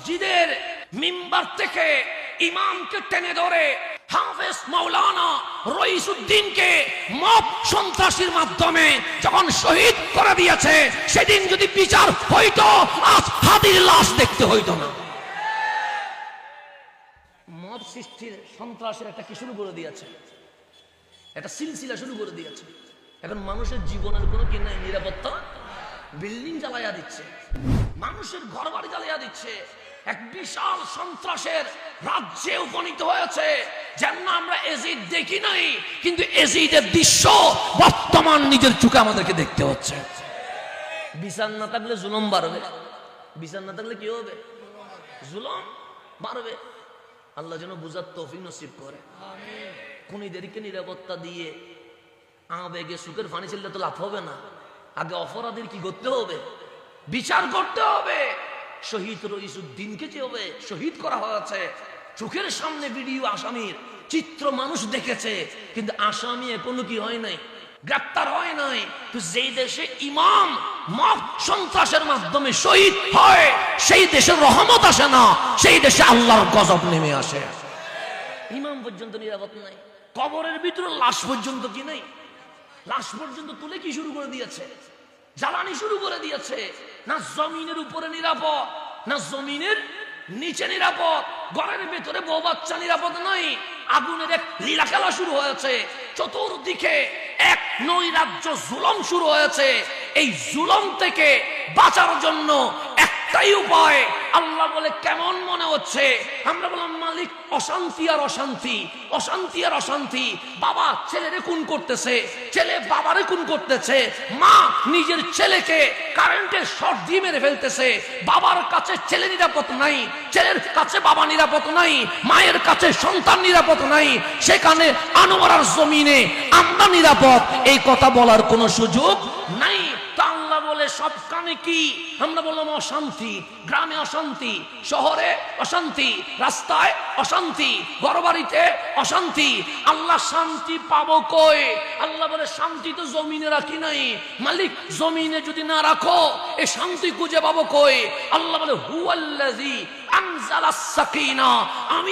মসজিদের মিম্বার থেকে ইমামকে টেনে ধরে হাফেজ মাওলানা রইসউদ্দিনকে মব সন্ত্রাসীর মাধ্যমে যখন শহীদ করে দিয়েছে, সেদিন যদি বিচার হইতো আজ হাদির লাশ দেখতে হইতো না। মব সৃষ্টির সন্ত্রাসের একটা কি শুরু করে দিয়েছে, একটা সিলসিলা শুরু করে দিয়েছে। এখন মানুষের জীবনের কোনো কি নাই, নিরাপত্তা। বিল্ডিং জ্বালাইয়া দিচ্ছে, মানুষের ঘর বাড়ি জ্বালিয়ে দিচ্ছে, এক বিশাল সন্ত্রাসের রাজ্যে উপনীত হয়েছে। যেন আমরা এজিদ দেখি নাই, কিন্তু এজিদের দৃশ্য বর্তমান নিজের চোখে আমাদেরকে দেখতে হচ্ছে। বিচার না থাকলে জুলুম বাড়বে, বিচার না থাকলে কি হবে? জুলুম বাড়বে। আল্লাহ যেন বুঝার তৌফিক নসিব করে। খুনিদেরকে নিরাপত্তা দিয়ে আবেগে সুখের পানি ছেলে তো লাভ হবে না। আগে অপরাধীর কি করতে হবে? বিচার করতে হবে। শহীদ রইসউদ্দিনকে যেভাবে শহীদ করা হয়েছে, চোখের সামনে ভিডিও, আসামির চিত্র মানুষ দেখেছে, কিন্তু আসামি এখনো কি হয় নাই, গ্রেপ্তার হয় নাই। তো যেই দেশে ইমাম মব সন্ত্রাসের মাধ্যমে শহীদ হয়, সেই দেশে রহমত আসে না, সেই দেশে আল্লাহর গজব নেমে আসে। ইমাম পর্যন্ত নিরাপদ নাই, কবরের ভিতরে লাশ পর্যন্ত কি নাই, লাশ পর্যন্ত তুলে কি শুরু করে দিয়েছে, জ্বালানি শুরু করে দিয়েছে। না জমিনের উপরে নিরাপদ, না জমিনের নিচে নিরাপদ, ঘরের ভেতরে বউ বাচ্চা নিরাপদ নয়। আগুনের এক লীলা খেলা শুরু হয়েছে, চতুর্দিকে এক নৈরাজ্য জুলুম শুরু হয়েছে। এই জুলুম থেকে বাঁচার জন্য একটাই উপায়। আল্লাহ বলে কেমন মনে হচ্ছে? আমরা বললাম মালিক অশান্তি আর অশান্তি, অশান্তি আর অশান্তি। বাবা ছেলেরে খুন করতেছে, ছেলে বাবারে খুন করতেছে, মা নিজের ছেলেকে কারেন্টের শর্ট দিয়ে মেরে ফেলতেছে। বাবার কাছে ছেলে নিরাপদ নাই, ছেলের কাছে বাবা নিরাপদ নাই, মায়ের কাছে সন্তান নিরাপদ নাই। সেখানে আনোয়ারার জমিনে আমরা নিরাপদ, এই কথা বলার কোনো সুযোগ নাই। বলে সব কানে কি? আমরা বললাম অশান্তি, গ্রামে অশান্তি, শহরে অশান্তি, রাস্তায় অশান্তি, ঘরবাড়িতে অশান্তি। আল্লাহ শান্তি পাবো কই? আল্লাহ বলে শান্তি তো জমিনে রাখি নাই। মালিক জমিনে যদি না রাখো, এই শান্তি খুঁজে পাবো কই? আল্লাহ বলে হুয়াল্লাযী আনজালাস সাকিনা, আমি